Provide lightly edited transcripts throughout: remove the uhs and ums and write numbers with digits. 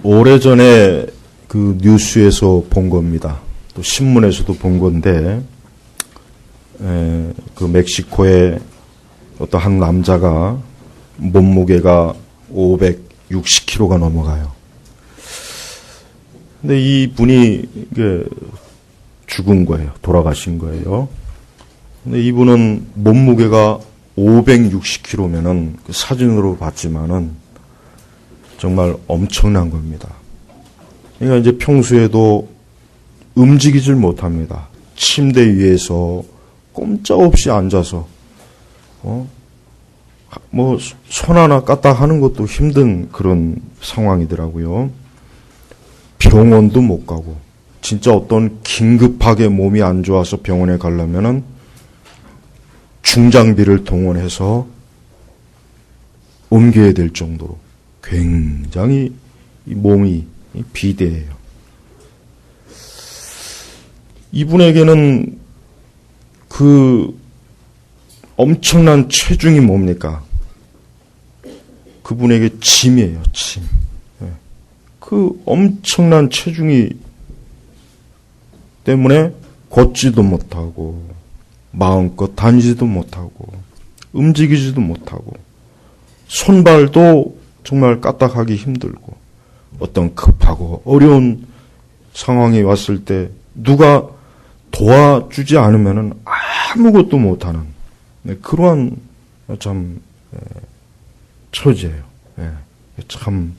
오래전에 그 뉴스에서 본 겁니다. 또 신문에서도 본 건데, 그 멕시코의 어떤 한 남자가 몸무게가 560kg가 넘어가요. 근데 이 분이 죽은 거예요. 돌아가신 거예요. 근데 이분은 몸무게가 560kg면은 그 사진으로 봤지만은 정말 엄청난 겁니다. 그러니까 이제 평소에도 움직이질 못합니다. 침대 위에서 꼼짝없이 앉아서 뭐 손 하나 까딱 하는 것도 힘든 그런 상황이더라고요. 병원도 못 가고, 진짜 어떤 긴급하게 몸이 안 좋아서 병원에 가려면은 중장비를 동원해서 옮겨야 될 정도로 굉장히 이 몸이 비대해요. 이분에게는 그 엄청난 체중이 뭡니까? 그분에게 짐이에요, 짐. 그 엄청난 체중이 때문에 걷지도 못하고, 마음껏 다니지도 못하고, 움직이지도 못하고, 손발도 정말 까딱하기 힘들고, 어떤 급하고 어려운 상황이 왔을 때 누가 도와주지 않으면은 아무것도 못하는 그러한 참 처지예요. 참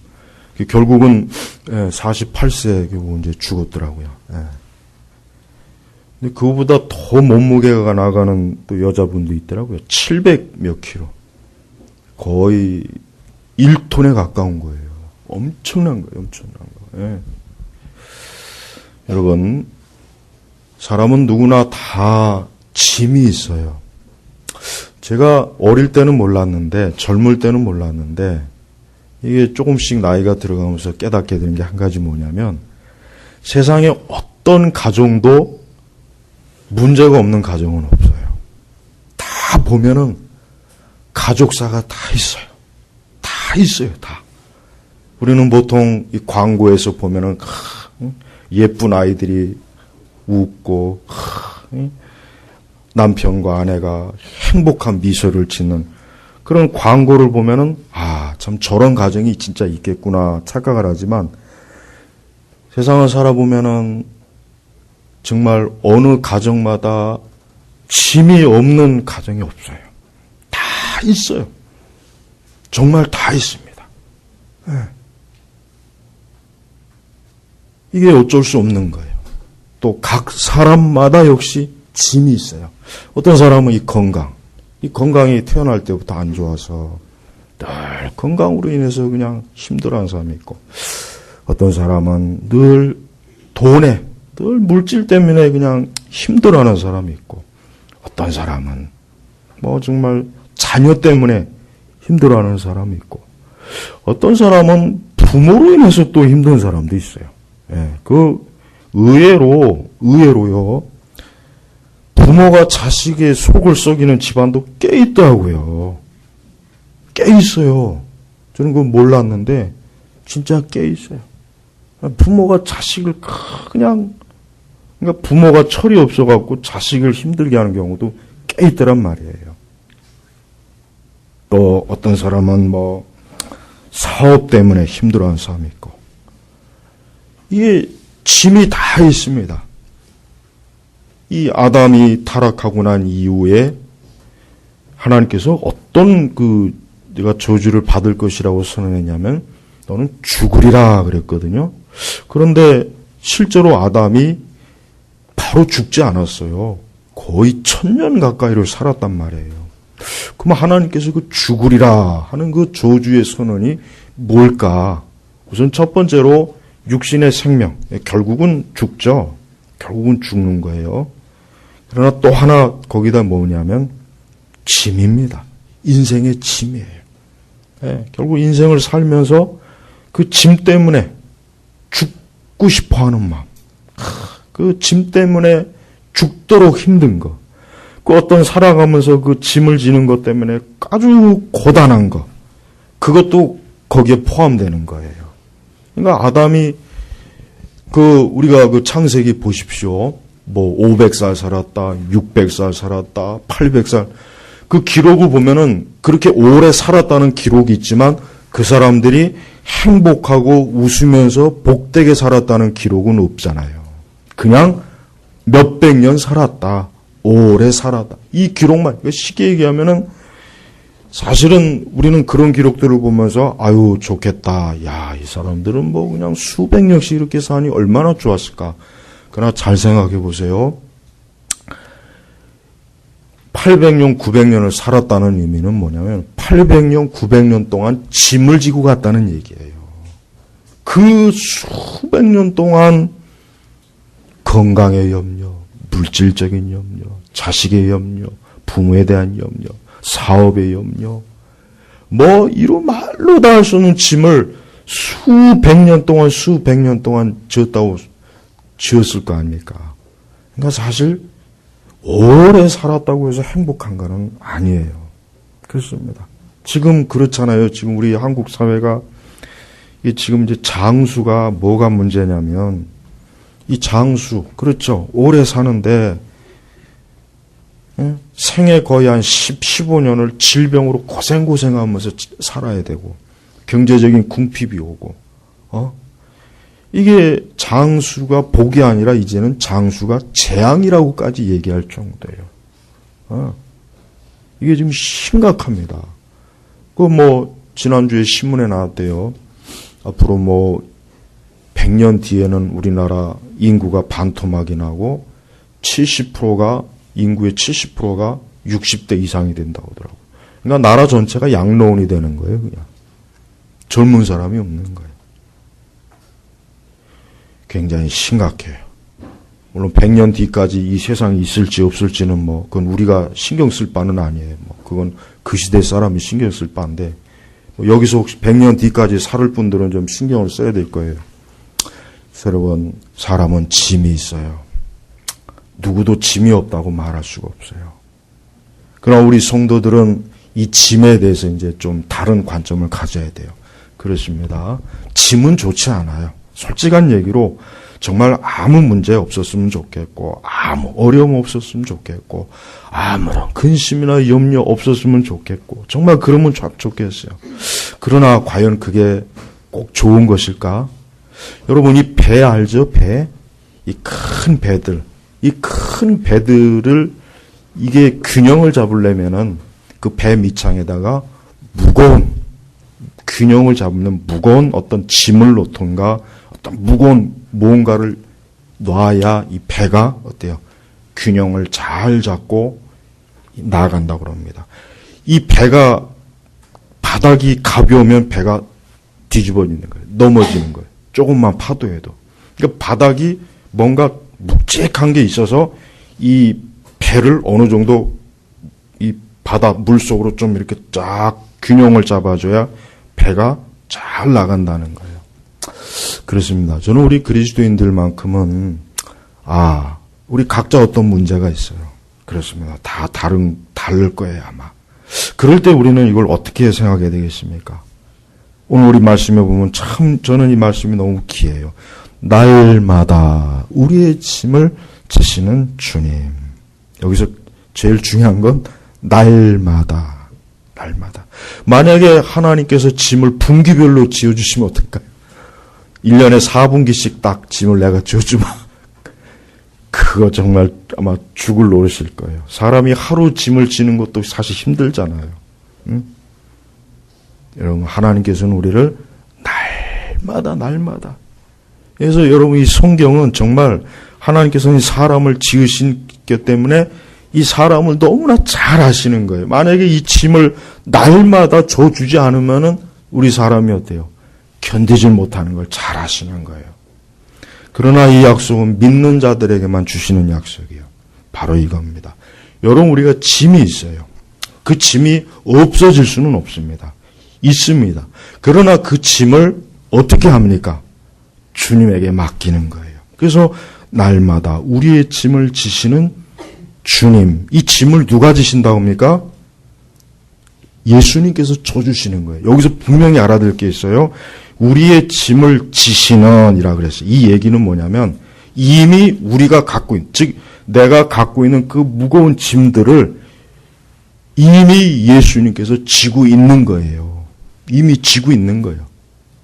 결국은 48세에 결국 이제 죽었더라고요. 근데 그거보다 더 몸무게가 나가는 또 여자분도 있더라고요. 700 몇 킬로. 거의 1톤에 가까운 거예요. 엄청난 거예요. 엄청난 거. 여러분, 사람은 누구나 다 짐이 있어요. 제가 어릴 때는 몰랐는데, 젊을 때는 몰랐는데, 이게 조금씩 나이가 들어가면서 깨닫게 되는 게 한 가지 뭐냐면, 세상에 어떤 가정도 문제가 없는 가정은 없어요. 다 보면은 가족사가 다 있어요. 다 있어요, 다. 우리는 보통 이 광고에서 보면은 예쁜 아이들이 웃고 남편과 아내가 행복한 미소를 짓는 그런 광고를 보면은 참 저런 가정이 진짜 있겠구나 착각을 하지만 세상을 살아보면은 정말 어느 가정마다 짐이 없는 가정이 없어요. 다 있어요. 정말 다 있습니다. 이게 어쩔 수 없는 거예요. 또 각 사람마다 역시 짐이 있어요. 어떤 사람은 이 건강이 태어날 때부터 안 좋아서 늘 건강으로 인해서 그냥 힘들어하는 사람이 있고, 어떤 사람은 늘 물질 때문에 그냥 힘들어하는 사람이 있고, 어떤 사람은 뭐 정말 자녀 때문에 힘들어하는 사람이 있고, 어떤 사람은 부모로 인해서 또 힘든 사람도 있어요. 의외로요, 부모가 자식의 속을 썩이는 집안도 꽤 있더라고요. 꽤 있어요. 저는 그건 몰랐는데, 진짜 꽤 있어요. 부모가 자식을 그러니까 부모가 철이 없어갖고 자식을 힘들게 하는 경우도 꽤 있더란 말이에요. 또 어떤 사람은 뭐 사업 때문에 힘들어하는 사람이 있고, 이게 짐이 다 있습니다. 이 아담이 타락하고 난 이후에 하나님께서 어떤 내가 저주를 받을 것이라고 선언했냐면 너는 죽으리라 그랬거든요. 그런데 실제로 아담이 바로 죽지 않았어요. 거의 1000년 가까이를 살았단 말이에요. 그럼 하나님께서 그 죽으리라 하는 그 저주의 선언이 뭘까? 우선 첫 번째로 육신의 생명, 결국은 죽죠. 결국은 죽는 거예요. 그러나 또 하나 거기다 뭐냐면 짐입니다. 인생의 짐이에요. 결국 인생을 살면서 그 짐 때문에 죽고 싶어하는 마음, 그 짐 때문에 죽도록 힘든 거, 그 어떤 살아가면서 그 짐을 지는 것 때문에 아주 고단한 거, 그것도 거기에 포함되는 거예요. 그러니까 아담이 우리가 창세기 보십시오. 500살 살았다, 600살 살았다, 800살. 그 기록을 보면은 그렇게 오래 살았다는 기록이 있지만 그 사람들이 행복하고 웃으면서 복되게 살았다는 기록은 없잖아요. 그냥 몇백 년 살았다, 오래 살았다. 이 기록만, 쉽게 얘기하면은 사실은 우리는 그런 기록들을 보면서 아유 좋겠다. 야, 이 사람들은 그냥 수백 년씩 이렇게 사니 얼마나 좋았을까. 그러나 잘 생각해 보세요. 800년, 900년을 살았다는 의미는 뭐냐면 800년, 900년 동안 짐을 지고 갔다는 얘기예요. 그 수백 년 동안 건강의 염려, 물질적인 염려, 자식의 염려, 부모에 대한 염려, 사업의 염려, 이런 말로 다 할 수 없는 짐을 수백 년 동안 지었을 거 아닙니까? 그러니까 사실 오래 살았다고 해서 행복한 거는 아니에요. 그렇습니다. 지금 그렇잖아요. 지금 우리 한국 사회가 지금 이제 장수가 뭐가 문제냐면 이 장수, 그렇죠. 오래 사는데 생애 거의 한 15년을 질병으로 고생하면서 살아야 되고 경제적인 궁핍이 오고 이게 장수가 복이 아니라 이제는 장수가 재앙이라고까지 얘기할 정도예요. 이게 지금 심각합니다. 지난주에 신문에 나왔대요. 앞으로 100년 뒤에는 우리나라 인구가 반토막이 나고 70%가 인구의 70%가 60대 이상이 된다고 하더라고요. 그러니까 나라 전체가 양로원이 되는 거예요, 그냥. 젊은 사람이 없는 거예요. 굉장히 심각해요. 물론 100년 뒤까지 이 세상이 있을지 없을지는 그건 우리가 신경 쓸 바는 아니에요. 그건 그 시대 사람이 신경 쓸 바인데, 여기서 혹시 100년 뒤까지 살 분들은 좀 신경을 써야 될 거예요. 여러분, 사람은 짐이 있어요. 누구도 짐이 없다고 말할 수가 없어요. 그러나 우리 성도들은 이 짐에 대해서 이제 좀 다른 관점을 가져야 돼요. 그렇습니다. 짐은 좋지 않아요. 솔직한 얘기로 정말 아무 문제 없었으면 좋겠고, 아무 어려움 없었으면 좋겠고, 아무런 근심이나 염려 없었으면 좋겠고, 정말 그러면 참 좋겠어요. 그러나 과연 그게 꼭 좋은 것일까? 여러분, 이 배 알죠? 배? 이 큰 배들. 이 큰 배들을 이게 균형을 잡으려면은 그 배 밑창에다가 균형을 잡는 무거운 어떤 짐을 놓던가 어떤 무거운 무언가를 놔야 이 배가 어때요? 균형을 잘 잡고 나아간다고 합니다. 이 배가 바닥이 가벼우면 배가 뒤집어지는 거예요. 넘어지는 거예요. 조금만 파도에도. 그러니까 바닥이 뭔가 묵직한 게 있어서 이 배를 어느 정도 이 바다 물속으로 좀 이렇게 쫙 균형을 잡아줘야 배가 잘 나간다는 거예요. 그렇습니다. 저는 우리 그리스도인들만큼은 우리 각자 어떤 문제가 있어요. 그렇습니다. 다 다를 거예요, 아마. 그럴 때 우리는 이걸 어떻게 생각해야 되겠습니까? 오늘 우리 말씀에 보면 참 저는 이 말씀이 너무 귀해요. 날마다 우리의 짐을 지시는 주님. 여기서 제일 중요한 건 날마다. 만약에 하나님께서 짐을 분기별로 지어주시면 어떨까요? 1년에 4분기씩 딱 짐을 내가 지어주면 그거 정말 아마 죽을 노릇일 거예요. 사람이 하루 짐을 지는 것도 사실 힘들잖아요. 응? 여러분, 하나님께서는 우리를 날마다. 그래서 여러분, 이 성경은 정말 하나님께서는 사람을 지으신기 때문에 이 사람을 너무나 잘 아시는 거예요. 만약에 이 짐을 날마다 줘주지 않으면은 우리 사람이 어때요? 견디질 못하는 걸 잘 아시는 거예요. 그러나 이 약속은 믿는 자들에게만 주시는 약속이에요. 바로 이겁니다. 여러분, 우리가 짐이 있어요. 그 짐이 없어질 수는 없습니다. 있습니다. 그러나 그 짐을 어떻게 합니까? 주님에게 맡기는 거예요. 그래서 날마다 우리의 짐을 지시는 주님. 이 짐을 누가 지신다고 합니까? 예수님께서 져주시는 거예요. 여기서 분명히 알아들 게 있어요. 우리의 짐을 지시는 이라 그랬어요. 이 얘기는 뭐냐면 이미 우리가 갖고 있는, 즉 내가 갖고 있는 그 무거운 짐들을 이미 예수님께서 지고 있는 거예요. 이미 지고 있는 거예요.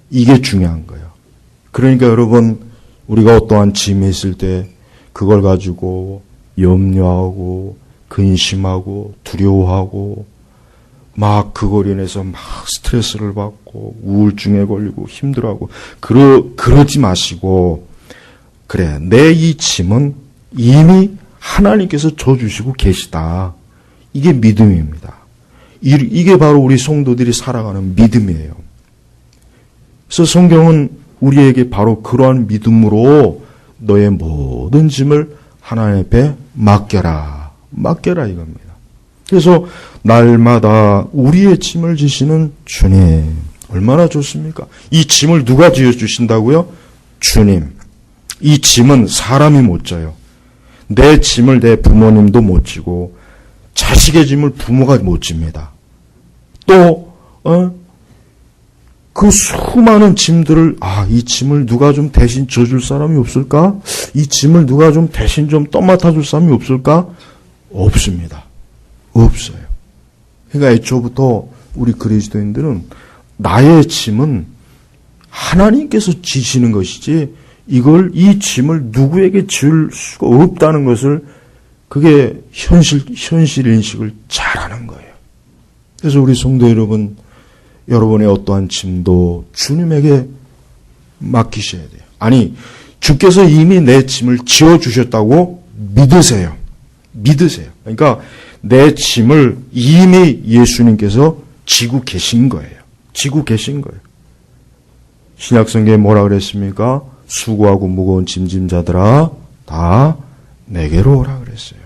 이게 중요한 거예요. 그러니까 여러분, 우리가 어떠한 짐이 있을 때 그걸 가지고 염려하고 근심하고 두려워하고 막 그걸 인해서 막 스트레스를 받고 우울증에 걸리고 힘들어하고 그러지 마시고, 그래, 내 이 짐은 이미 하나님께서 져주시고 계시다. 이게 믿음입니다. 이게 바로 우리 성도들이 살아가는 믿음이에요. 그래서 성경은 우리에게 바로 그러한 믿음으로 너의 모든 짐을 하나님 앞에 맡겨라 이겁니다. 그래서 날마다 우리의 짐을 지시는 주님, 얼마나 좋습니까? 이 짐을 누가 지어주신다고요? 주님. 이 짐은 사람이 못 져요. 내 짐을 내 부모님도 못 지고 자식의 짐을 부모가 못 집니다. 또 그 수많은 짐들을, 이 짐을 누가 좀 대신 져줄 사람이 없을까? 이 짐을 누가 좀 대신 좀 떠맡아줄 사람이 없을까? 없습니다. 없어요. 그러니까 애초부터 우리 그리스도인들은 나의 짐은 하나님께서 지시는 것이지 이 짐을 누구에게 줄 수가 없다는 것을, 그게 현실 인식을 잘하는 거예요. 그래서 우리 성도 여러분, 여러분의 어떠한 짐도 주님에게 맡기셔야 돼요. 아니, 주께서 이미 내 짐을 지어주셨다고 믿으세요. 그러니까 내 짐을 이미 예수님께서 지고 계신 거예요. 신약성경에 뭐라 그랬습니까? 수고하고 무거운 짐진 자들아 다 내게로 오라 그랬어요.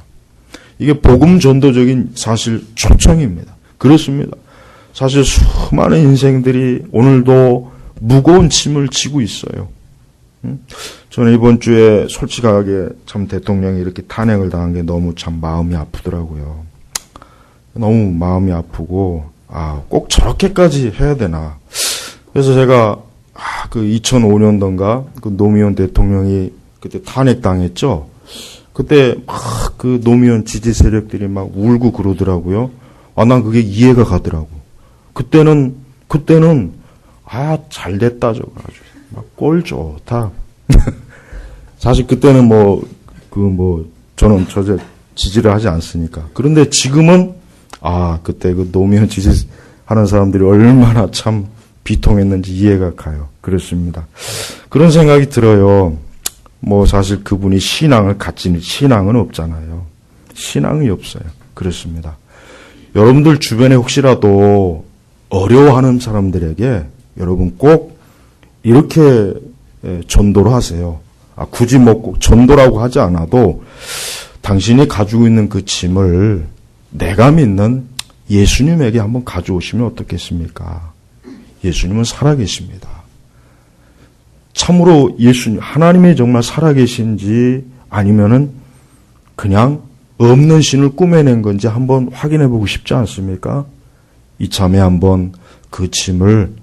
이게 복음 전도적인 사실 초청입니다. 그렇습니다. 사실 수많은 인생들이 오늘도 무거운 짐을 지고 있어요. 저는 이번 주에 솔직하게 참 대통령이 이렇게 탄핵을 당한 게 너무 참 마음이 아프더라고요. 너무 마음이 아프고, 꼭 저렇게까지 해야 되나. 그래서 제가 그 2005년도인가 그 노무현 대통령이 그때 탄핵당했죠. 그때 막 그 노무현 지지 세력들이 막 울고 그러더라고요. 난 그게 이해가 가더라고. 그때는 잘 됐다 저거 아주 막 꼴 좋다. 사실 그때는 저는 지지를 하지 않습니까? 그런데 지금은 그때 그 노무현 지지하는 사람들이 얼마나 참 비통했는지 이해가 가요. 그렇습니다. 그런 생각이 들어요. 사실 그분이 신앙은 없잖아요. 신앙이 없어요. 그렇습니다. 여러분들 주변에 혹시라도 어려워하는 사람들에게 여러분 꼭 이렇게 전도를 하세요. 굳이 꼭 전도라고 하지 않아도 당신이 가지고 있는 그 짐을 내가 믿는 예수님에게 한번 가져오시면 어떻겠습니까? 예수님은 살아계십니다. 참으로 하나님이 정말 살아계신지 아니면은 그냥 없는 신을 꾸며낸 건지 한번 확인해 보고 싶지 않습니까? 이참에 한번 그 짐을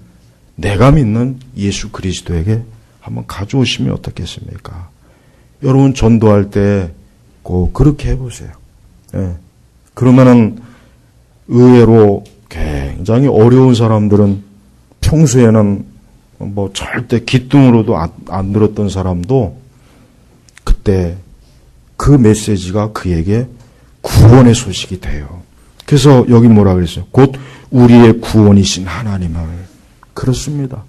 내가 믿는 예수 그리스도에게 한번 가져오시면 어떻겠습니까? 여러분 전도할 때 꼭 그렇게 해보세요. 그러면은 의외로 굉장히 어려운 사람들은 평소에는 절대 기뚱으로도 안 들었던 사람도 그때 그 메시지가 그에게 구원의 소식이 돼요. 그래서 여기 뭐라 그랬어요? 곧 우리의 구원이신 하나님을. 그렇습니다.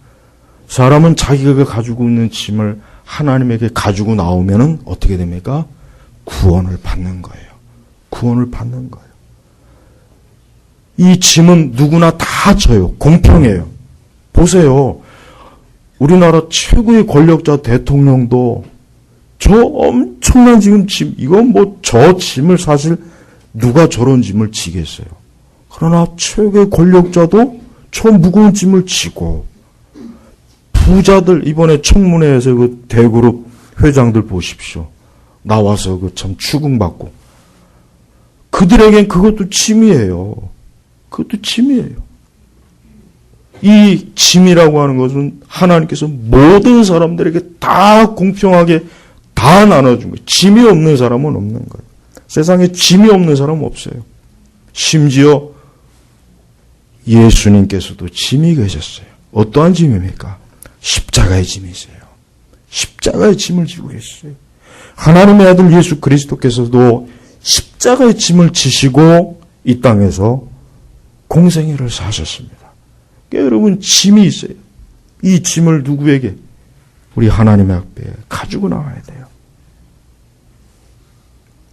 사람은 자기가 가지고 있는 짐을 하나님에게 가지고 나오면은 어떻게 됩니까? 구원을 받는 거예요. 이 짐은 누구나 다 져요. 공평해요. 보세요. 우리나라 최고의 권력자 대통령도 저 엄청난 지금 짐, 이건 저 짐을 사실 누가 저런 짐을 지겠어요. 그러나 최고의 권력자도 저 무거운 짐을 지고, 부자들 이번에 청문회에서 그 대그룹 회장들 보십시오. 나와서 그 참 추궁받고, 그들에겐 그것도 짐이에요. 그것도 짐이에요. 이 짐이라고 하는 것은 하나님께서 모든 사람들에게 다 공평하게 다 나눠준 거예요. 짐이 없는 사람은 없는 거예요. 세상에 짐이 없는 사람은 없어요. 심지어 예수님께서도 짐이 계셨어요. 어떠한 짐입니까? 십자가의 짐이세요. 십자가의 짐을 지고 계셨어요. 하나님의 아들 예수 그리스도께서도 십자가의 짐을 지시고 이 땅에서 공생애를 사셨습니다. 그러니까 여러분 짐이 있어요. 이 짐을 누구에게? 우리 하나님의 앞에 가지고 나와야 돼요.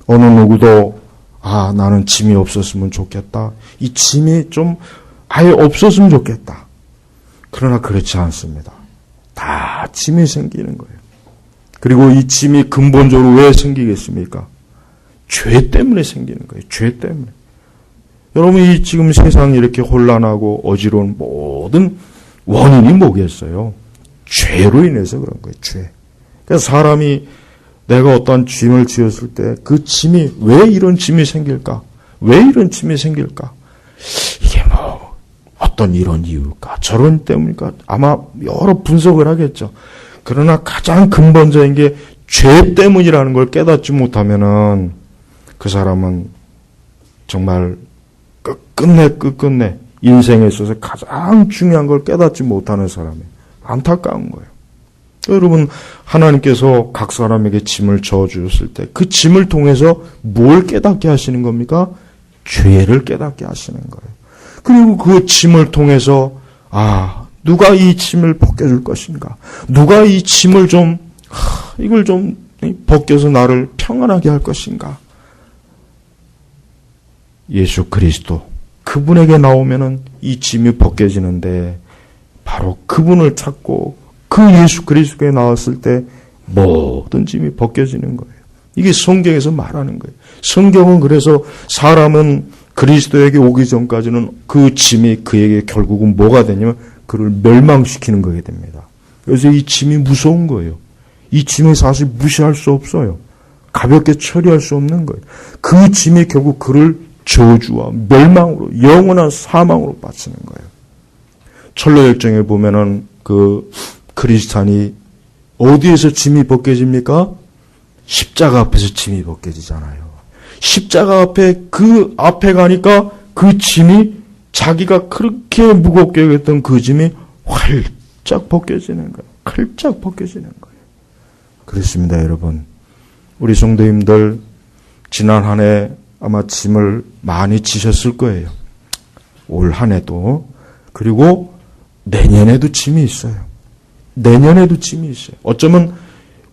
어느 누구도 나는 짐이 없었으면 좋겠다. 이 짐이 좀 아예 없었으면 좋겠다. 그러나 그렇지 않습니다. 다 짐이 생기는 거예요. 그리고 이 짐이 근본적으로 왜 생기겠습니까? 죄 때문에 생기는 거예요. 죄 때문에. 여러분 이 지금 세상이 이렇게 혼란하고 어지러운 모든 원인이 뭐겠어요? 죄로 인해서 그런 거예요. 죄. 그러니까 사람이 내가 어떠한 짐을 지었을 때 그 짐이 왜 이런 짐이 생길까? 왜 이런 짐이 생길까? 이게 뭐 어떤 이런 이유일까? 저런 때문일까? 아마 여러 분석을 하겠죠. 그러나 가장 근본적인 게 죄 때문이라는 걸 깨닫지 못하면은 그 사람은 정말 끝끝내 인생에 있어서 가장 중요한 걸 깨닫지 못하는 사람이 안타까운 거예요. 여러분 하나님께서 각 사람에게 짐을 져주셨을 때 그 짐을 통해서 뭘 깨닫게 하시는 겁니까? 죄를 깨닫게 하시는 거예요. 그리고 그 짐을 통해서 누가 이 짐을 벗겨줄 것인가? 누가 이 짐을 이걸 좀 벗겨서 나를 평안하게 할 것인가? 예수 그리스도 그분에게 나오면은 이 짐이 벗겨지는데 바로 그분을 찾고 그 예수 그리스도에 나왔을 때 모든 짐이 벗겨지는 거예요. 이게 성경에서 말하는 거예요. 성경은 그래서 사람은 그리스도에게 오기 전까지는 그 짐이 그에게 결국은 뭐가 되냐면 그를 멸망시키는 거게 됩니다. 그래서 이 짐이 무서운 거예요. 이 짐이 사실 무시할 수 없어요. 가볍게 처리할 수 없는 거예요. 그 짐이 결국 그를 저주와 멸망으로 영원한 사망으로 바치는 거예요. 철로역정에 보면은 그 크리스찬이 어디에서 짐이 벗겨집니까? 십자가 앞에서 짐이 벗겨지잖아요. 십자가 앞에 그 앞에 가니까 그 짐이 자기가 그렇게 무겁게 여겼던 그 짐이 활짝 벗겨지는 거예요. 활짝 벗겨지는 거예요. 그렇습니다, 여러분. 우리 성도님들 지난 한 해 아마 짐을 많이 지셨을 거예요. 올 한 해도. 그리고 내년에도 짐이 있어요. 내년에도 짐이 있어요. 어쩌면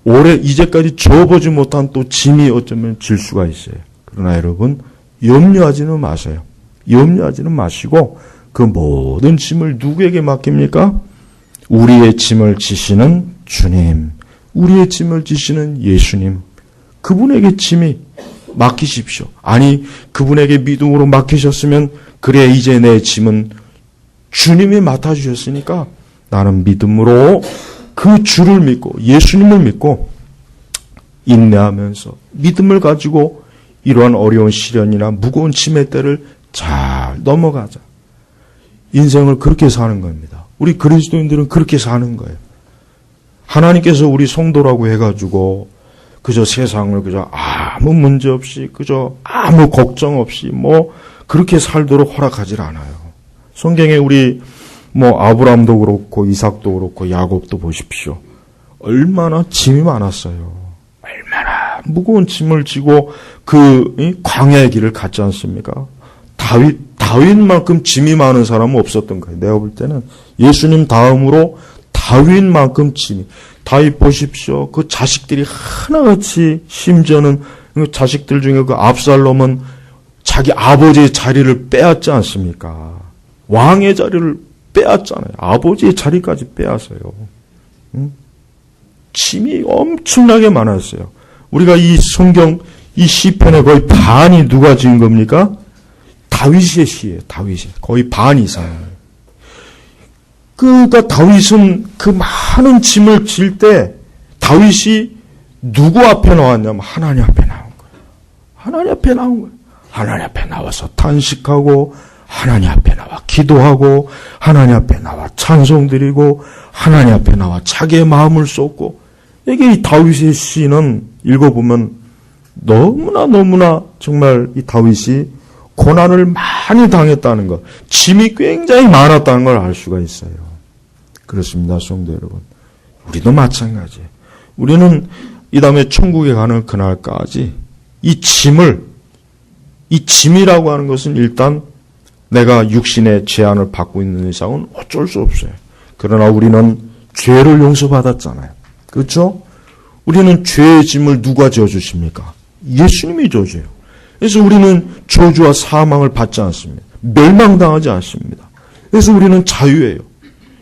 올해 이제까지 져보지 못한 또 짐이 어쩌면 질 수가 있어요. 그러나 여러분 염려하지는 마세요. 염려하지는 마시고 그 모든 짐을 누구에게 맡깁니까? 우리의 짐을 지시는 주님, 우리의 짐을 지시는 예수님, 그분에게 짐이 맡기십시오. 아니 그분에게 믿음으로 맡기셨으면 그래 이제 내 짐은 주님이 맡아주셨으니까 나는 믿음으로 그 주를 믿고 예수님을 믿고 인내하면서 믿음을 가지고 이러한 어려운 시련이나 무거운 짐의 때를 잘 넘어가자. 인생을 그렇게 사는 겁니다. 우리 그리스도인들은 그렇게 사는 거예요. 하나님께서 우리 성도라고 해가지고 그저 세상을 그저 아무 문제 없이 그저 아무 걱정 없이 그렇게 살도록 허락하지 않아요. 성경에 우리 아브라함도 그렇고 이삭도 그렇고 야곱도 보십시오. 얼마나 짐이 많았어요. 얼마나 무거운 짐을 지고 그 광야의 길을 갔지 않습니까? 다윗만큼 짐이 많은 사람은 없었던 거예요. 내가 볼 때는 예수님 다음으로 다윗만큼 짐이. 다윗 보십시오. 그 자식들이 하나같이 심지어는 자식들 중에 그 압살롬은 자기 아버지의 자리를 빼앗지 않습니까? 왕의 자리를 빼앗잖아요. 아버지의 자리까지 빼앗어요. 짐이 엄청나게 많았어요. 우리가 이 성경, 이 시편의 거의 반이 누가 지은 겁니까? 다윗의 시예요. 다윗이. 거의 반 이상. 그러니까 다윗은 그 많은 짐을 질 때 다윗이 누구 앞에 나왔냐면 하나님 앞에 나온 거예요. 하나님 앞에 나온 거예요. 하나님 앞에 나와서 탄식하고 하나님 앞에 나와 기도하고 하나님 앞에 나와 찬송드리고 하나님 앞에 나와 자기의 마음을 쏟고 이게 이 다윗의 시는 읽어보면 너무나 정말 이 다윗이 고난을 많이 당했다는 것, 짐이 굉장히 많았다는 걸 알 수가 있어요. 그렇습니다, 성도 여러분. 우리도 마찬가지예요. 우리는 이 다음에 천국에 가는 그날까지 이 짐이라고 하는 것은 일단 내가 육신의 제한을 받고 있는 이상은 어쩔 수 없어요. 그러나 우리는 죄를 용서받았잖아요. 그렇죠? 우리는 죄의 짐을 누가 져주십니까? 예수님이 져줘요. 그래서 우리는 저주와 사망을 받지 않습니다. 멸망당하지 않습니다. 그래서 우리는 자유예요.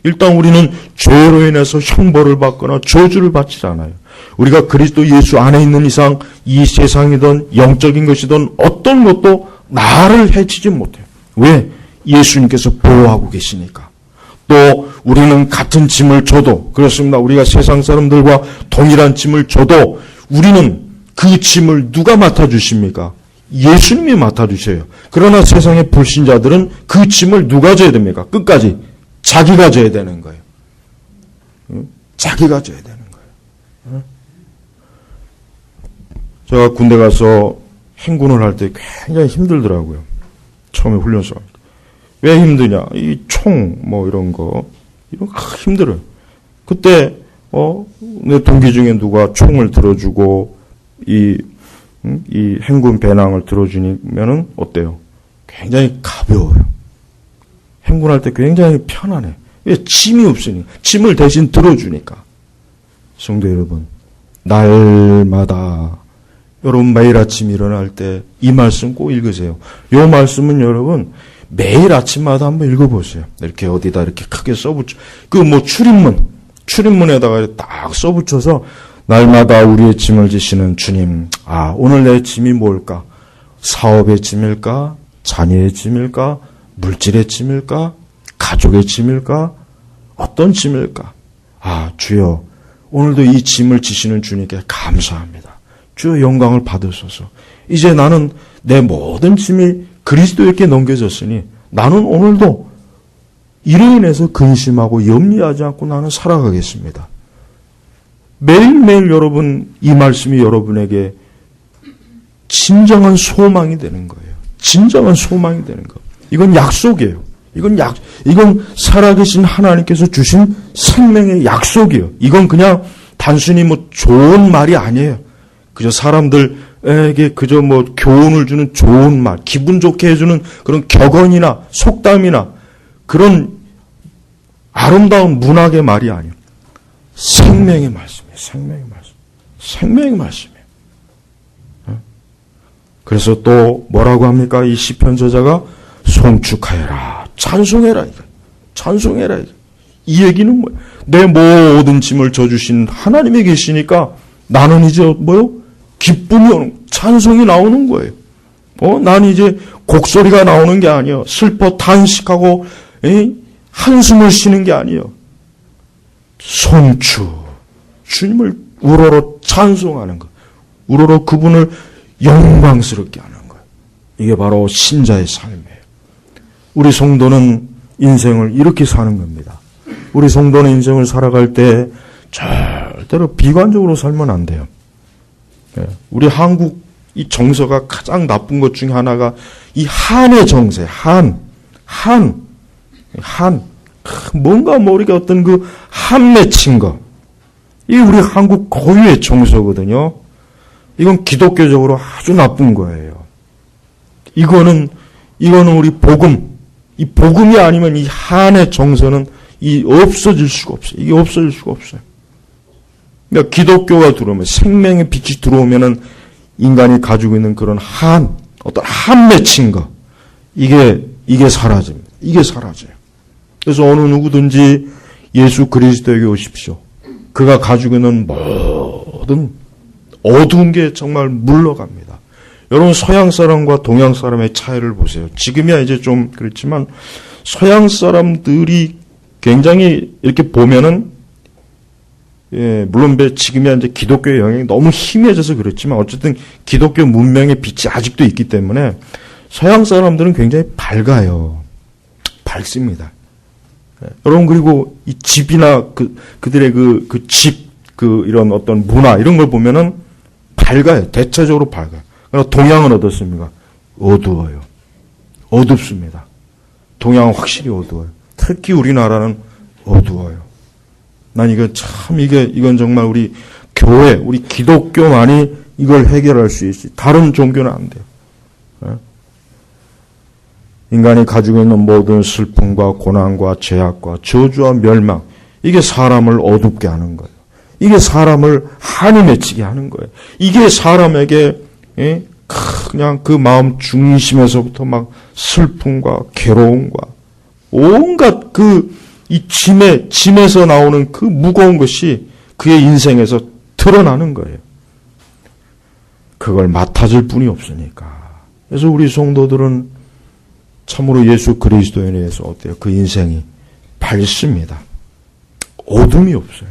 일단 우리는 죄로 인해서 형벌을 받거나 저주를 받지 않아요. 우리가 그리스도 예수 안에 있는 이상 이 세상이든 영적인 것이든 어떤 것도 나를 해치지 못해요. 왜? 예수님께서 보호하고 계시니까. 또 우리는 같은 짐을 져도 그렇습니다. 우리가 세상 사람들과 동일한 짐을 져도 우리는 그 짐을 누가 맡아주십니까? 예수님이 맡아주셔요. 그러나 세상의 불신자들은 그 짐을 누가 져야 됩니까? 끝까지 자기가 져야 되는 거예요. 자기가 져야 되는 거예요. 제가 군대 가서 행군을 할 때 굉장히 힘들더라고요. 처음에 훈련소. 왜 힘드냐? 이 총, 이런 거 힘들어요. 그때, 내 동기 중에 누가 총을 들어주고, 이 행군 배낭을 들어주면은 어때요? 굉장히 가벼워요. 행군할 때 굉장히 편안해. 왜? 짐이 없으니까. 짐을 대신 들어주니까. 성도 여러분, 날마다 여러분 매일 아침 일어날 때 이 말씀 꼭 읽으세요. 이 말씀은 여러분 매일 아침마다 한번 읽어보세요. 이렇게 어디다 이렇게 크게 써붙여. 출입문에다가 딱 써붙여서 날마다 우리의 짐을 지시는 주님. 오늘 내 짐이 뭘까? 사업의 짐일까? 자녀의 짐일까? 물질의 짐일까? 가족의 짐일까? 어떤 짐일까? 주여, 오늘도 이 짐을 지시는 주님께 감사합니다. 주여 영광을 받으소서. 이제 나는 내 모든 짐이 그리스도에게 넘겨졌으니 나는 오늘도 이로 인해서 근심하고 염려하지 않고 나는 살아가겠습니다. 매일매일 여러분 이 말씀이 여러분에게 진정한 소망이 되는 거예요. 진정한 소망이 되는 거. 이건 약속이에요. 이건 살아계신 하나님께서 주신 생명의 약속이에요. 이건 그냥 단순히 좋은 말이 아니에요. 그저 사람들에게 그저 교훈을 주는 좋은 말, 기분 좋게 해주는 그런 격언이나 속담이나 그런 아름다운 문학의 말이 아니에요. 생명의 말씀이에요. 생명의 말씀이에요. 그래서 또 뭐라고 합니까? 이 시편 저자가 송축하여라, 찬송해라. 찬송해라. 이 얘기는 뭐예요? 내 모든 짐을 져주신 하나님이 계시니까 나는 이제 기쁨이 오는, 찬송이 나오는 거예요. 난 이제 곡소리가 나오는 게 아니에요. 슬퍼 탄식하고 한숨을 쉬는 게 아니에요. 송추, 주님을 우러러 찬송하는 것, 우러러 그분을 영광스럽게 하는 것. 이게 바로 신자의 삶이에요. 우리 성도는 인생을 이렇게 사는 겁니다. 우리 성도는 인생을 살아갈 때 절대로 비관적으로 살면 안 돼요. 우리 한국 이 정서가 가장 나쁜 것 중에 하나가 이 한의 정세, 한. 뭔가 모르게 어떤 그 한 맺힌 거. 이게 우리 한국 고유의 정서거든요. 이건 기독교적으로 아주 나쁜 거예요. 이거는 우리 복음. 이 복음이 아니면 이 한의 정서는 없어질 수가 없어요. 이게 없어질 수가 없어요. 그러니까 기독교가 들어오면, 생명의 빛이 들어오면은 인간이 가지고 있는 그런 어떤 한 맺힌 거. 이게 사라집니다. 이게 사라져요. 그래서 어느 누구든지 예수 그리스도에게 오십시오. 그가 가지고 있는 모든 어두운 게 정말 물러갑니다. 여러분 서양 사람과 동양 사람의 차이를 보세요. 지금이야 이제 좀 그렇지만 서양 사람들이 굉장히 이렇게 보면은 물론 지금이야 이제 기독교의 영향이 너무 희미해져서 그렇지만 어쨌든 기독교 문명의 빛이 아직도 있기 때문에 서양 사람들은 굉장히 밝아요. 밝습니다. 여러분, 그리고 이 집이나 그들의 이런 어떤 문화, 이런 걸 보면은 밝아요. 대체적으로 밝아요. 그러나 동양은 어떻습니까? 어두워요. 어둡습니다. 동양은 확실히 어두워요. 특히 우리나라는 어두워요. 난 이건 정말 우리 교회, 우리 기독교만이 이걸 해결할 수 있지. 다른 종교는 안 돼요. 인간이 가지고 있는 모든 슬픔과 고난과 죄악과 저주와 멸망, 이게 사람을 어둡게 하는 거예요. 이게 사람을 한이 맺히게 하는 거예요. 이게 사람에게 그냥 그 마음 중심에서부터 막 슬픔과 괴로움과 온갖 이 짐에서 나오는 그 무거운 것이 그의 인생에서 드러나는 거예요. 그걸 맡아줄 분이 없으니까. 그래서 우리 성도들은 참으로 예수 그리스도에 의해서 어때요? 그 인생이 밝습니다. 어둠이 없어요.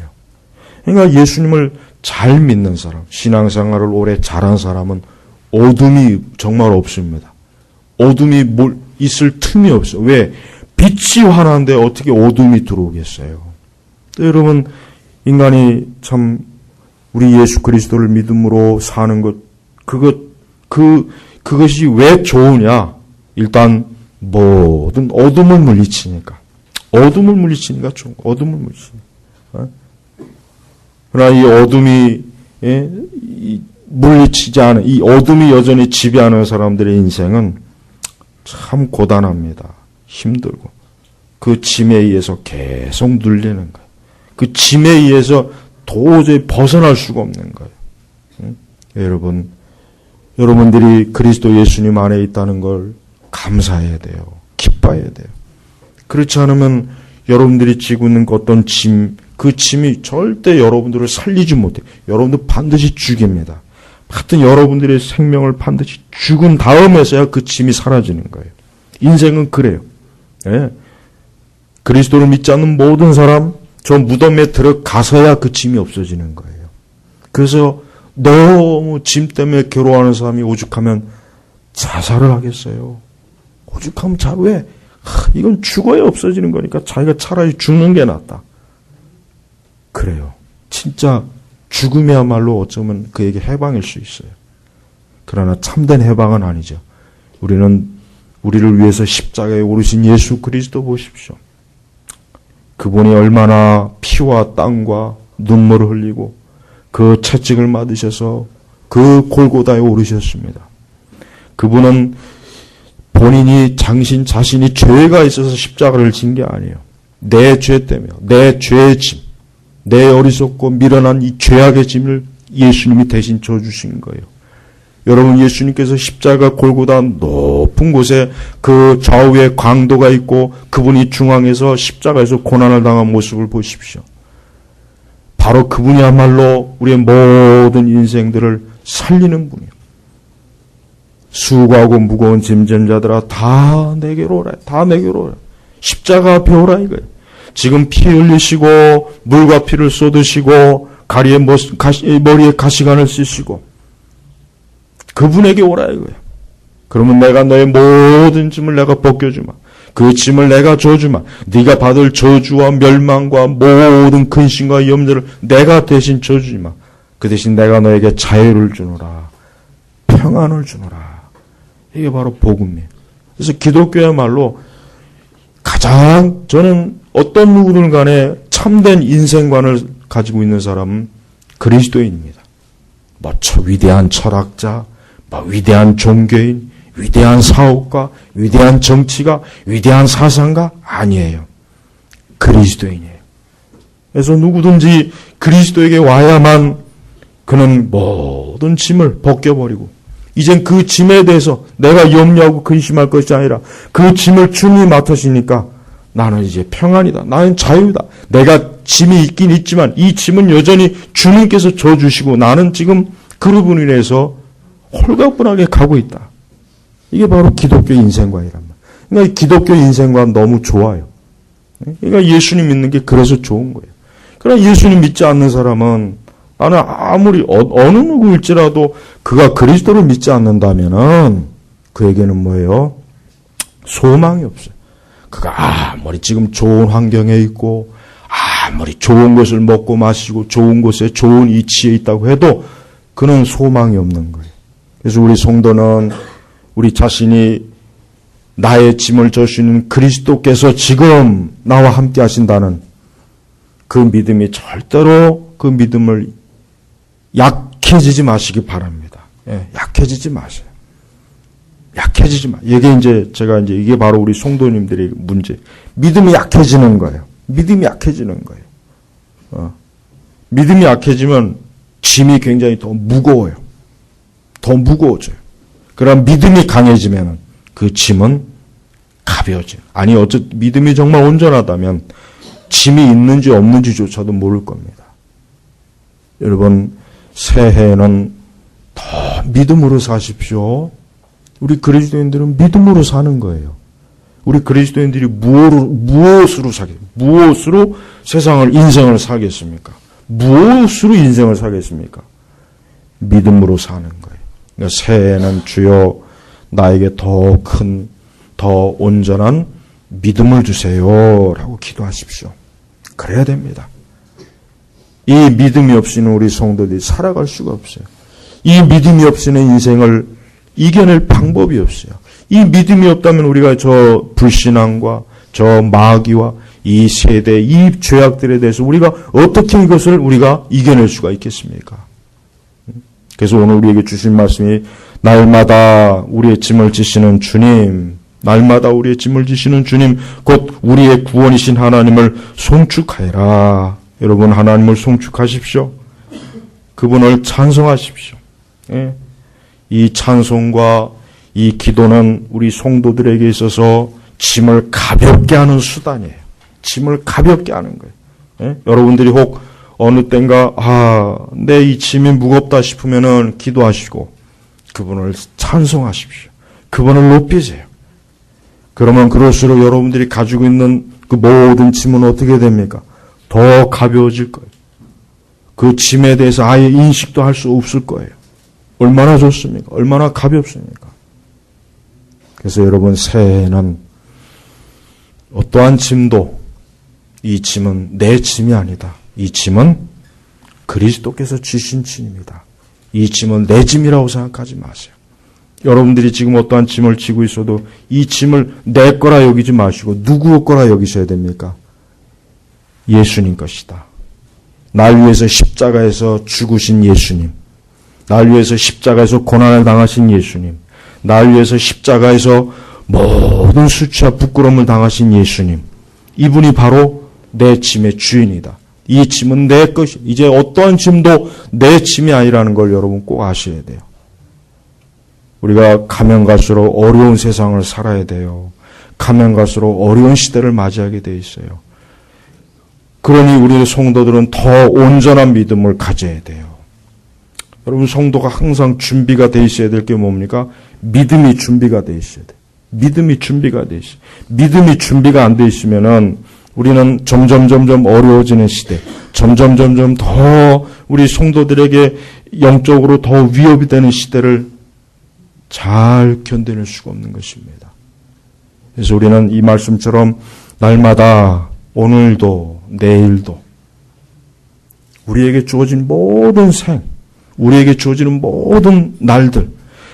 그러니까 예수님을 잘 믿는 사람, 신앙생활을 오래 잘한 사람은 어둠이 정말 없습니다. 어둠이 있을 틈이 없어요. 왜? 빛이 환한데 어떻게 어둠이 들어오겠어요? 여러분, 인간이 참 우리 예수 그리스도를 믿음으로 사는 것, 그것이 왜 좋으냐? 일단 모든 어둠을 물리치니까. 어둠을 물리치니까. 그러나 이 어둠이 물리치지 않은, 이 어둠이 여전히 지배하는 사람들의 인생은 참 고단합니다. 힘들고. 그 짐에 의해서 계속 눌리는 거예요. 그 짐에 의해서 도저히 벗어날 수가 없는 거예요. 여러분들이 그리스도 예수님 안에 있다는 걸 감사해야 돼요. 기뻐해야 돼요. 그렇지 않으면 여러분들이 지고 있는 어떤 짐, 그 짐이 절대 여러분들을 살리지 못해요. 여러분들 반드시 죽입니다. 하여튼 여러분들의 생명을 반드시 죽은 다음에서야 그 짐이 사라지는 거예요. 인생은 그래요. 예. 그리스도를 믿지 않는 모든 사람, 저 무덤에 들어가서야 그 짐이 없어지는 거예요. 그래서 너무 짐 때문에 괴로워하는 사람이 오죽하면 자살을 하겠어요. 오죽하면 왜? 이건 죽어야 없어지는 거니까 자기가 차라리 죽는 게 낫다. 그래요. 진짜 죽음이야말로 어쩌면 그에게 해방일 수 있어요. 그러나 참된 해방은 아니죠. 우리를 위해서 십자가에 오르신 예수 그리스도 보십시오. 그분이 얼마나 피와 땀과 눈물을 흘리고 그 채찍을 맞으셔서 그 골고다에 오르셨습니다. 그분은 본인이 자신이 죄가 있어서 십자가를 진 게 아니에요. 내 죄 때문에, 내 죄의 짐, 내 어리석고 미련한 이 죄악의 짐을 예수님이 대신 져주신 거예요. 여러분, 예수님께서 십자가 골고다 높은 곳에 그 좌우에 광도가 있고 그분이 중앙에서 십자가에서 고난을 당한 모습을 보십시오. 바로 그분이야말로 우리의 모든 인생들을 살리는 분이에요. 수고하고 무거운 짐진 자들아 다 내게로 오라. 다 내게로 오라. 십자가 앞에 오라 이거예요. 지금 피 흘리시고 물과 피를 쏟으시고 머리에 가시관을 쓰시고 그분에게 오라 이거예요. 그러면 내가 너의 모든 짐을 내가 벗겨주마. 그 짐을 내가 져주마. 네가 받을 저주와 멸망과 모든 근심과 염려를 내가 대신 져주마. 그 대신 내가 너에게 자유를 주노라. 평안을 주노라. 이게 바로 복음이에요. 그래서 기독교야말로 가장 저는 어떤 누구든 간에 참된 인생관을 가지고 있는 사람은 그리스도인입니다. 위대한 철학자, 위대한 종교인, 위대한 사업가, 위대한 정치가, 위대한 사상가 아니에요. 그리스도인이에요. 그래서 누구든지 그리스도에게 와야만 그는 모든 짐을 벗겨버리고 이젠 그 짐에 대해서 내가 염려하고 근심할 것이 아니라 그 짐을 주님이 맡으시니까 나는 이제 평안이다. 나는 자유다. 내가 짐이 있긴 있지만 이 짐은 여전히 주님께서 져주시고 나는 지금 그분으로 인해서 홀가분하게 가고 있다. 이게 바로 기독교 인생관이란 말이에요. 그러니까 기독교 인생관 너무 좋아요. 그러니까 예수님 믿는 게 그래서 좋은 거예요. 그러나 예수님 믿지 않는 사람은 나는 아무리 어느 누구일지라도 그가 그리스도를 믿지 않는다면은 그에게는 뭐예요? 소망이 없어요. 그가 아무리 지금 좋은 환경에 있고 아무리 좋은 것을 먹고 마시고 좋은 곳에 좋은 위치에 있다고 해도 그는 소망이 없는 거예요. 그래서 우리 성도는 우리 자신이 나의 짐을 져주시는 그리스도께서 지금 나와 함께 하신다는 그 믿음이 절대로 그 믿음을 약해지지 마시기 바랍니다. 예, 약해지지 마세요. 약해지지 마. 이게 이게 바로 우리 성도님들의 문제. 믿음이 약해지는 거예요. 믿음이 약해지는 거예요. 믿음이 약해지면 짐이 굉장히 더 무거워요. 더 무거워져요. 그럼 믿음이 강해지면 그 짐은 가벼워져요. 아니, 믿음이 정말 온전하다면 짐이 있는지 없는지조차도 모를 겁니다. 여러분, 새해에는 더 믿음으로 사십시오. 우리 그리스도인들은 믿음으로 사는 거예요. 우리 그리스도인들이 무엇으로 세상을, 인생을 살겠습니까? 무엇으로 인생을 살겠습니까? 믿음으로 사는 거예요. 그러니까 새해에는 주여 나에게 더 큰, 더 온전한 믿음을 주세요. 라고 기도하십시오. 그래야 됩니다. 이 믿음이 없이는 우리 성도들이 살아갈 수가 없어요. 이 믿음이 없이는 인생을 이겨낼 방법이 없어요. 이 믿음이 없다면 우리가 저 불신앙과 저 마귀와 이 세대, 이 죄악들에 대해서 우리가 어떻게 이것을 우리가 이겨낼 수가 있겠습니까? 그래서 오늘 우리에게 주신 말씀이 날마다 우리의 짐을 지시는 주님, 날마다 우리의 짐을 지시는 주님, 곧 우리의 구원이신 하나님을 송축하여라. 여러분, 하나님을 송축하십시오. 그분을 찬송하십시오. 예. 이 찬송과 이 기도는 우리 성도들에게 있어서 짐을 가볍게 하는 수단이에요. 짐을 가볍게 하는 거예요. 예? 여러분들이 혹 어느 땐가 내 이 짐이 무겁다 싶으면은 기도하시고 그분을 찬송하십시오. 그분을 높이세요. 그러면 그럴수록 여러분들이 가지고 있는 그 모든 짐은 어떻게 됩니까? 더 가벼워질 거예요. 그 짐에 대해서 아예 인식도 할 수 없을 거예요. 얼마나 좋습니까? 얼마나 가볍습니까? 그래서 여러분, 새해에는 어떠한 짐도 이 짐은 내 짐이 아니다. 이 짐은 그리스도께서 주신 짐입니다. 이 짐은 내 짐이라고 생각하지 마세요. 여러분들이 지금 어떠한 짐을 지고 있어도 이 짐을 내 거라 여기지 마시고 누구 거라 여기셔야 됩니까? 예수님 것이다. 날 위해서 십자가에서 죽으신 예수님, 날 위해서 십자가에서 고난을 당하신 예수님, 날 위해서 십자가에서 모든 수치와 부끄러움을 당하신 예수님, 이분이 바로 내 짐의 주인이다. 이 짐은 내 것이, 이제 어떠한 짐도 내 짐이 아니라는 걸 여러분 꼭 아셔야 돼요. 우리가 가면 갈수록 어려운 세상을 살아야 돼요. 가면 갈수록 어려운 시대를 맞이하게 돼 있어요. 그러니 우리 성도들은 더 온전한 믿음을 가져야 돼요. 여러분, 성도가 항상 준비가 돼 있어야 될 게 뭡니까? 믿음이 준비가 돼 있어야 돼요. 믿음이 준비가 돼 있어요. 믿음이 준비가 안 돼 있으면은 우리는 점점 어려워지는 시대, 점점 더 우리 성도들에게 영적으로 더 위협이 되는 시대를 잘 견뎌낼 수가 없는 것입니다. 그래서 우리는 이 말씀처럼 날마다, 오늘도, 내일도 우리에게 주어진 모든 우리에게 주어지는 모든 날들,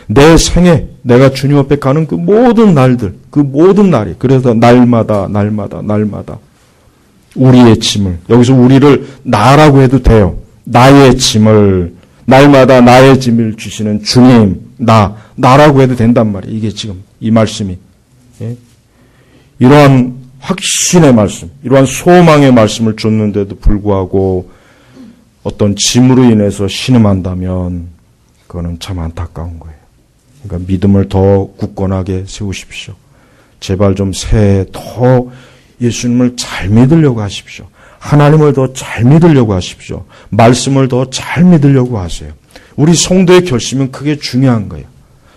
내 생에 내가 주님 앞에 가는 그 모든 날들, 그 모든 날이, 그래서 날마다 우리의 짐을, 여기서 우리를 나라고 해도 돼요. 나의 짐을, 날마다 나의 짐을 주시는 주님, 나라고 해도 된단 말이에요. 이게 지금 이 말씀이. 예? 이러한 확신의 말씀, 이러한 소망의 말씀을 줬는데도 불구하고 어떤 짐으로 인해서 신음한다면 그거는 참 안타까운 거예요. 그러니까 믿음을 더 굳건하게 세우십시오. 제발 좀 새해 더 예수님을 잘 믿으려고 하십시오. 하나님을 더 잘 믿으려고 하십시오. 말씀을 더 잘 믿으려고 하세요. 우리 성도의 결심은 그게 중요한 거예요.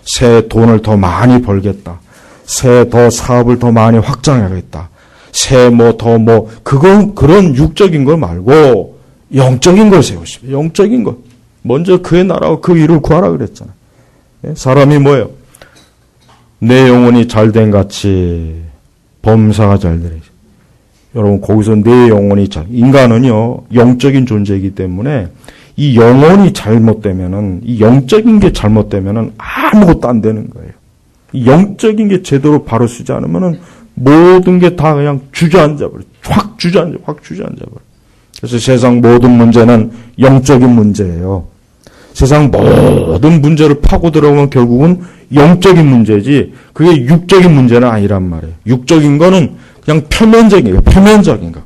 새해 돈을 더 많이 벌겠다. 새해 더 사업을 더 많이 확장하겠다. 새해 그런 육적인 걸 말고 영적인 걸 세우십시오. 영적인 것. 먼저 그의 나라와 그 일을 구하라 그랬잖아요. 사람이 뭐예요? 내 영혼이 잘된 같이 범사가 잘 되리라. 여러분 거기서 내 영혼이 인간은요 영적인 존재이기 때문에 이 영혼이 잘못되면은 이 영적인 게 잘못되면은 아무것도 안 되는 거예요. 이 영적인 게 제대로 바로 쓰지 않으면은 모든 게 다 그냥 주저앉아 버려. 확 주저앉아 버려. 그래서 세상 모든 문제는 영적인 문제예요. 세상 모든 문제를 파고 들어오면 결국은 영적인 문제지 그게 육적인 문제는 아니란 말이에요. 육적인 거는 그냥 표면적인 거.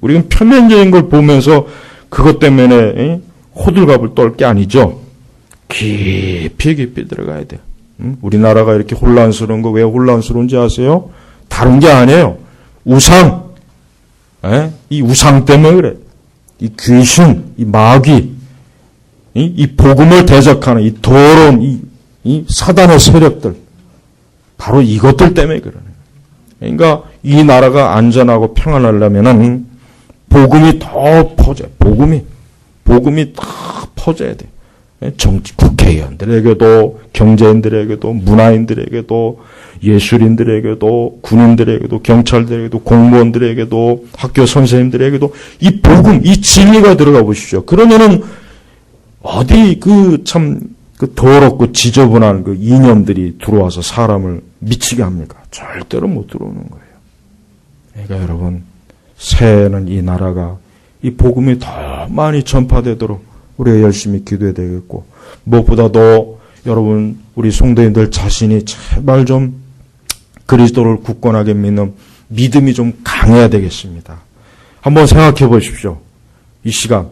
우리는 표면적인 걸 보면서 그것 때문에 호들갑을 떨 게 아니죠. 깊이 들어가야 돼요. 우리나라가 이렇게 혼란스러운 거 왜 혼란스러운지 아세요? 다른 게 아니에요. 우상. 이 우상 때문에 그래. 이 귀신, 이 마귀, 이 복음을 대적하는 이 더러운 이 사단의 세력들. 바로 이것들 때문에 그러는 거예요. 그러니까 이 나라가 안전하고 평안하려면은 복음이 더 퍼져요. 복음이 더 퍼져야 돼요. 정치 국회의원들에게도 경제인들에게도 문화인들에게도 예술인들에게도 군인들에게도 경찰들에게도 공무원들에게도 학교 선생님들에게도 이 복음, 이 진리가 들어가 보십시오. 그러면은 어디 그 더럽고 지저분한 그 이념들이 들어와서 사람을 미치게 합니까? 절대로 못 들어오는 거예요. 그러니까 여러분 새해에는 이 나라가 이 복음이 더 많이 전파되도록 우리가 열심히 기도해야 되겠고 무엇보다도 여러분 우리 성도님들 자신이 제발 좀 그리스도를 굳건하게 믿는 믿음이 좀 강해야 되겠습니다. 한번 생각해 보십시오. 이 시간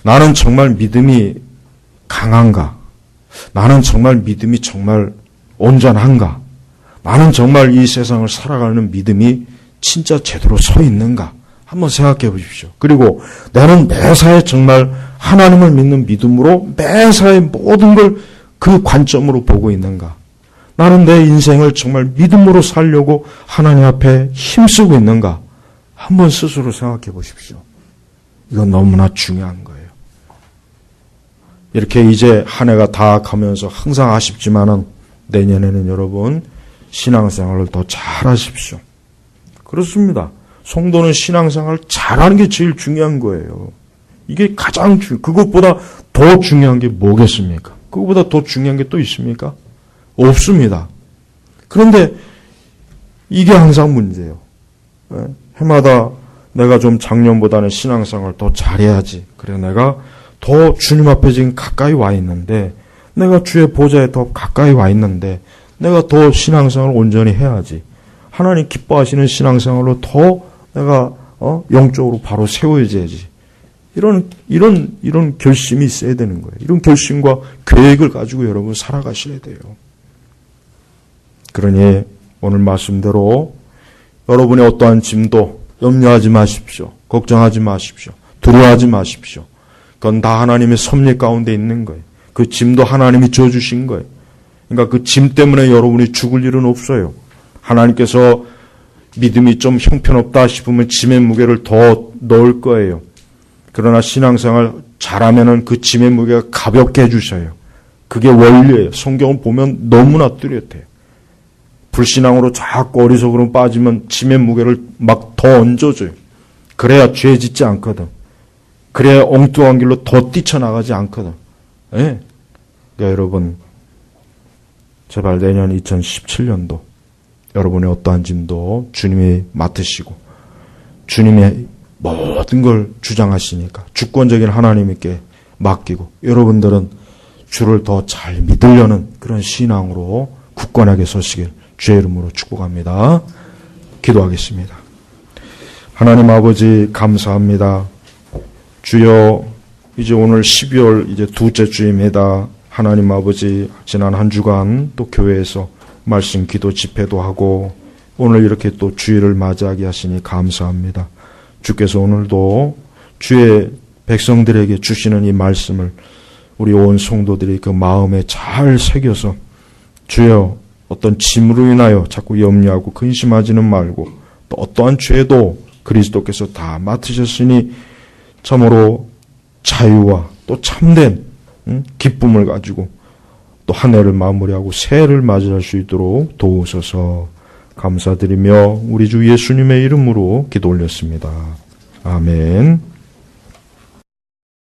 나는 정말 믿음이 강한가? 나는 정말 믿음이 정말 온전한가? 나는 정말 이 세상을 살아가는 믿음이 진짜 제대로 서 있는가? 한번 생각해 보십시오. 그리고 나는 매사에 정말 하나님을 믿는 믿음으로 매사에 모든 걸 그 관점으로 보고 있는가? 나는 내 인생을 정말 믿음으로 살려고 하나님 앞에 힘쓰고 있는가? 한번 스스로 생각해 보십시오. 이건 너무나 중요한 거예요. 이렇게 이제 한 해가 다 가면서 항상 아쉽지만은 내년에는 여러분 신앙생활을 더 잘하십시오. 그렇습니다. 성도는 신앙생활을 잘하는 게 제일 중요한 거예요. 이게 가장 그것보다 더 중요한 게 뭐겠습니까? 그것보다 더 중요한 게 또 있습니까? 없습니다. 그런데 이게 항상 문제예요. 해마다 내가 좀 작년보다는 신앙생활을 더 잘해야지. 그래 내가 더 주님 앞에 지금 가까이 와 있는데 내가 주의 보좌에 더 가까이 와 있는데 내가 더 신앙생활을 온전히 해야지. 하나님 기뻐하시는 신앙생활로 더 내가 영적으로 바로 세워야지. 이런 결심이 있어야 되는 거예요. 이런 결심과 계획을 가지고 여러분 살아가셔야 돼요. 그러니 오늘 말씀대로 여러분의 어떠한 짐도 염려하지 마십시오. 걱정하지 마십시오. 두려워하지 마십시오. 그건 다 하나님의 섭리 가운데 있는 거예요. 그 짐도 하나님이 져주신 거예요. 그러니까 그 짐 때문에 여러분이 죽을 일은 없어요. 하나님께서 믿음이 좀 형편없다 싶으면 짐의 무게를 더 넣을 거예요. 그러나 신앙생활 잘하면은 그 짐의 무게가 가볍게 해주셔요. 그게 원리예요. 성경을 보면 너무나 뚜렷해요. 불신앙으로 자꾸 어리석으로 빠지면 짐의 무게를 막 더 얹어줘요. 그래야 죄 짓지 않거든. 그래야 엉뚱한 길로 더 뛰쳐나가지 않거든. 네. 그러니까 여러분 제발 내년 2017년도 여러분의 어떠한 짐도 주님이 맡으시고 주님의 모든 걸 주장하시니까 주권적인 하나님께 맡기고 여러분들은 주를 더 잘 믿으려는 그런 신앙으로 굳건하게 서시길 주의 이름으로 축복합니다. 기도하겠습니다. 하나님 아버지 감사합니다. 주여 이제 오늘 12월 이제 두째 주입니다. 하나님 아버지 지난 한 주간 또 교회에서 말씀 기도 집회도 하고 오늘 이렇게 또 주일을 맞이하게 하시니 감사합니다. 주께서 오늘도 주의 백성들에게 주시는 이 말씀을 우리 온 성도들이 그 마음에 잘 새겨서 주여 어떤 짐으로 인하여 자꾸 염려하고 근심하지는 말고 또 어떠한 죄도 그리스도께서 다 맡으셨으니 참으로 자유와 또 참된 기쁨을 가지고 또 한 해를 마무리하고 새해를 맞이할 수 있도록 도우소서. 감사드리며 우리 주 예수님의 이름으로 기도 올렸습니다. 아멘.